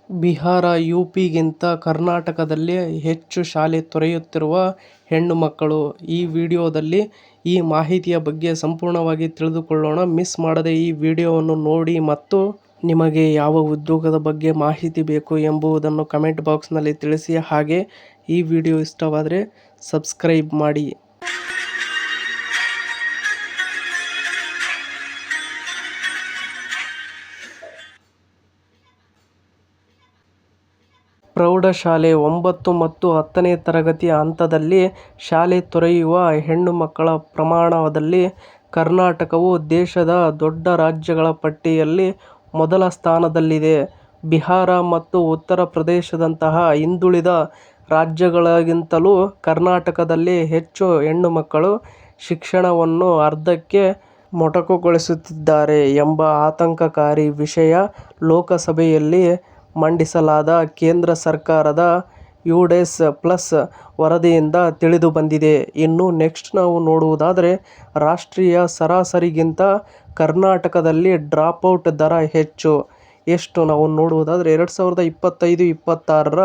ಬಿಹಾರ, ಯುಪಿಗಿಂತ ಕರ್ನಾಟಕದಲ್ಲಿ ಹೆಚ್ಚು ಶಾಲೆ ತೊರೆಯುತ್ತಿರುವ ಹೆಣ್ಣು ಮಕ್ಕಳು. ಈ ವಿಡಿಯೋದಲ್ಲಿ ಈ ಮಾಹಿತಿಯ ಬಗ್ಗೆ ಸಂಪೂರ್ಣವಾಗಿ ತಿಳಿದುಕೊಳ್ಳೋಣ. ಮಿಸ್ ಮಾಡದೆ ಈ ವಿಡಿಯೋವನ್ನು ನೋಡಿ ಮತ್ತು ನಿಮಗೆ ಯಾವ ಉದ್ಯೋಗದ ಬಗ್ಗೆ ಮಾಹಿತಿ ಬೇಕು ಎಂಬುದನ್ನು ಕಮೆಂಟ್ ಬಾಕ್ಸ್ನಲ್ಲಿ ತಿಳಿಸಿ. ಹಾಗೆ ಈ ವಿಡಿಯೋ ಇಷ್ಟವಾದರೆ ಸಬ್ಸ್ಕ್ರೈಬ್ ಮಾಡಿ. ಪ್ರೌಢಶಾಲೆ 9 ಮತ್ತು 10ನೇ ತರಗತಿ ಹಂತದಲ್ಲಿ ಶಾಲೆ ತೊರೆಯುವ ಹೆಣ್ಣು ಮಕ್ಕಳ ಪ್ರಮಾಣದಲ್ಲಿ ಕರ್ನಾಟಕವು ದೇಶದ ದೊಡ್ಡ ರಾಜ್ಯಗಳ ಪಟ್ಟಿಯಲ್ಲಿ ಮೊದಲ ಸ್ಥಾನದಲ್ಲಿದೆ. ಬಿಹಾರ ಮತ್ತು ಉತ್ತರ ಪ್ರದೇಶದಂತಹ ಹಿಂದುಳಿದ ರಾಜ್ಯಗಳಿಗಿಂತಲೂ ಕರ್ನಾಟಕದಲ್ಲಿ ಹೆಚ್ಚು ಹೆಣ್ಣು ಮಕ್ಕಳು ಶಿಕ್ಷಣವನ್ನು ಅರ್ಧಕ್ಕೆ ಮೊಟಕುಗೊಳಿಸುತ್ತಿದ್ದಾರೆ ಎಂಬ ಆತಂಕಕಾರಿ ವಿಷಯ ಲೋಕಸಭೆಯಲ್ಲಿ ಮಂಡಿಸಲಾದ ಕೇಂದ್ರ ಸರ್ಕಾರದ ಯುಡೇಸ್+ ವರದಿಯಿಂದ ತಿಳಿದುಬಂದಿದೆ. ಇನ್ನು ನೆಕ್ಸ್ಟ್ ನಾವು ನೋಡುವುದಾದರೆ, ರಾಷ್ಟ್ರೀಯ ಸರಾಸರಿಗಿಂತ ಕರ್ನಾಟಕದಲ್ಲಿ ಡ್ರಾಪ್ಔಟ್ ದರ ಹೆಚ್ಚು. ಎಷ್ಟು ನಾವು ನೋಡುವುದಾದರೆ 2025-26ರ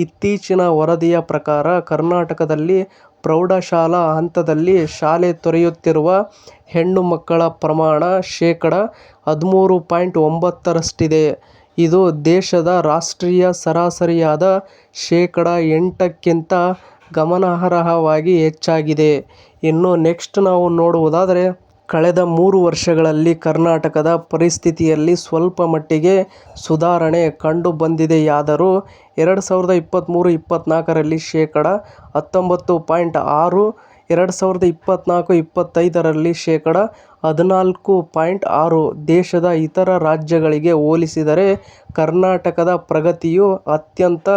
ಇತ್ತೀಚಿನ ವರದಿಯ ಪ್ರಕಾರ ಕರ್ನಾಟಕದಲ್ಲಿ ಪ್ರೌಢಶಾಲಾ ಹಂತದಲ್ಲಿ ಶಾಲೆ ತೊರೆಯುತ್ತಿರುವ ಹೆಣ್ಣು ಮಕ್ಕಳ ಪ್ರಮಾಣ ಶೇಕಡಾ 13.9ರಷ್ಟಿದೆ. ಇದು ದೇಶದ ರಾಷ್ಟ್ರೀಯ ಸರಾಸರಿಯಾದ ಶೇಕಡಾ 8ಕ್ಕಿಂತ ಗಮನಾರ್ಹವಾಗಿ ಹೆಚ್ಚಾಗಿದೆ. ಇನ್ನು ನೆಕ್ಸ್ಟ್ ನಾವು ನೋಡುವುದಾದರೆ, ಕಳೆದ 3 ವರ್ಷಗಳಲ್ಲಿ ಕರ್ನಾಟಕದ ಪರಿಸ್ಥಿತಿಯಲ್ಲಿ ಸ್ವಲ್ಪ ಮಟ್ಟಿಗೆ ಸುಧಾರಣೆ ಕಂಡುಬಂದಿದೆಯಾದರೂ 2023-24ರಲ್ಲಿ ಶೇಕಡಾ 19.6, 2024-25ರಲ್ಲಿ ಶೇಕಡಾ 14.6. ದೇಶದ ಇತರ ರಾಜ್ಯಗಳಿಗೆ ಹೋಲಿಸಿದರೆ ಕರ್ನಾಟಕದ ಪ್ರಗತಿಯು ಅತ್ಯಂತ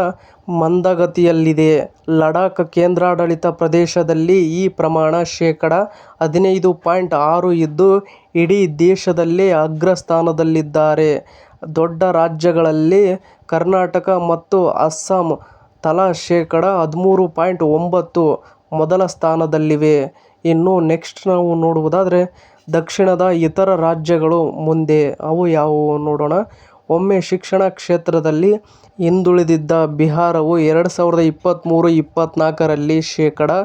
ಮಂದಗತಿಯಲ್ಲಿದೆ. ಲಡಾಖ್ ಕೇಂದ್ರಾಡಳಿತ ಪ್ರದೇಶದಲ್ಲಿ ಈ ಪ್ರಮಾಣ ಶೇಕಡಾ 15.6 ಇದ್ದು ಇಡೀ ದೇಶದಲ್ಲೇ ಅಗ್ರಸ್ಥಾನದಲ್ಲಿದ್ದಾರೆ. ದೊಡ್ಡ ರಾಜ್ಯಗಳಲ್ಲಿ ಕರ್ನಾಟಕ ಮತ್ತು ಅಸ್ಸಾಂ ತಲಾ ಶೇಕಡಾ 13.9 ಮೊದಲ ಸ್ಥಾನದಲ್ಲಿವೆ. ಇನ್ನು ನೆಕ್ಸ್ಟ್ ನಾವು ನೋಡುವುದಾದರೆ, ದಕ್ಷಿಣದ ಇತರ ರಾಜ್ಯಗಳು ಮುಂದೆ ಅವು ಯಾವುವು ನೋಡೋಣ. ಒಮ್ಮೆ ಶಿಕ್ಷಣ ಕ್ಷೇತ್ರದಲ್ಲಿ ಹಿಂದುಳಿದಿದ್ದ ಬಿಹಾರವು 2023-24ರಲ್ಲಿ ಶೇಕಡಾ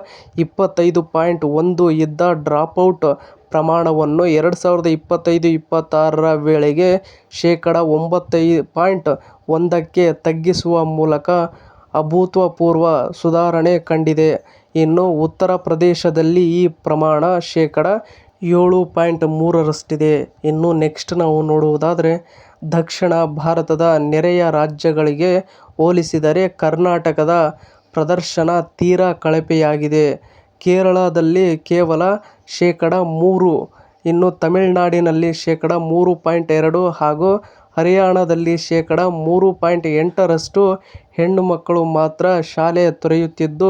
25.1 ಇದ್ದ ಡ್ರಾಪ್ಔಟ್ ಪ್ರಮಾಣವನ್ನು 2025-26ರ ವೇಳೆಗೆ ಶೇಕಡಾ 9.1ಕ್ಕೆ ತಗ್ಗಿಸುವ ಮೂಲಕ ಅಭೂತಪೂರ್ವ ಸುಧಾರಣೆ ಕಂಡಿದೆ. ಇನ್ನು ಉತ್ತರ ಪ್ರದೇಶದಲ್ಲಿ ಈ ಪ್ರಮಾಣ ಶೇಕಡಾ 7.3ರಷ್ಟಿದೆ. ಇನ್ನು ನೆಕ್ಸ್ಟ್ ನಾವು ನೋಡುವುದಾದರೆ, ದಕ್ಷಿಣ ಭಾರತದ ನೆರೆಯ ರಾಜ್ಯಗಳಿಗೆ ಹೋಲಿಸಿದರೆ ಕರ್ನಾಟಕದ ಪ್ರದರ್ಶನ ತೀರಾ ಕಳಪೆಯಾಗಿದೆ. ಕೇರಳದಲ್ಲಿ ಕೇವಲ ಶೇಕಡಾ 3, ಇನ್ನು ತಮಿಳುನಾಡಿನಲ್ಲಿ ಶೇಕಡಾ 3.2 ಹಾಗೂ ಹರಿಯಾಣದಲ್ಲಿ ಶೇಕಡಾ 3.8ರಷ್ಟು ಹೆಣ್ಣು ಮಕ್ಕಳು ಮಾತ್ರ ಶಾಲೆ ತೊರೆಯುತ್ತಿದ್ದು,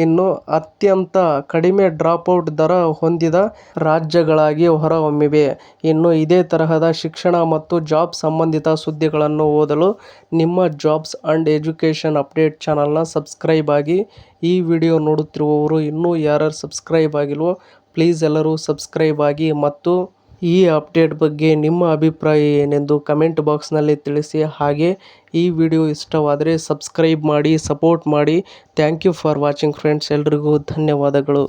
ಇನ್ನು ಅತ್ಯಂತ ಕಡಿಮೆ ಡ್ರಾಪ್ಔಟ್ ದರ ಹೊಂದಿದ ರಾಜ್ಯಗಳಾಗಿ ಹೊರಹೊಮ್ಮಿವೆ. ಇನ್ನು ಇದೇ ತರಹದ ಶಿಕ್ಷಣ ಮತ್ತು ಜಾಬ್ ಸಂಬಂಧಿತ ಸುದ್ದಿಗಳನ್ನು ಓದಲು ನಿಮ್ಮ ಜಾಬ್ಸ್ ಅಂಡ್ ಎಜುಕೇಷನ್ ಅಪ್ಡೇಟ್ ಚಾನಲ್ನ ಸಬ್ಸ್ಕ್ರೈಬ್ ಆಗಿ. ಈ ವಿಡಿಯೋ ನೋಡುತ್ತಿರುವವರು ಇನ್ನೂ ಯಾರ್ಯಾರು ಸಬ್ಸ್ಕ್ರೈಬ್ ಆಗಿಲ್ವೋ ಪ್ಲೀಸ್ ಎಲ್ಲರೂ ಸಬ್ಸ್ಕ್ರೈಬ್ ಆಗಿ ಮತ್ತು ಈ ಅಪ್ಡೇಟ್ ಬಗ್ಗೆ ನಿಮ್ಮ ಅಭಿಪ್ರಾಯ ಏನೆಂದು ಕಮೆಂಟ್ ಬಾಕ್ಸ್ನಲ್ಲಿ ತಿಳಿಸಿ. ಹಾಗೆ ಈ ವಿಡಿಯೋ ಇಷ್ಟವಾದರೆ ಸಬ್ಸ್ಕ್ರೈಬ್ ಮಾಡಿ, ಸಪೋರ್ಟ್ ಮಾಡಿ. Thank you for watching friends. ಎಲ್ರಿಗೂ ಧನ್ಯವಾದಗಳು.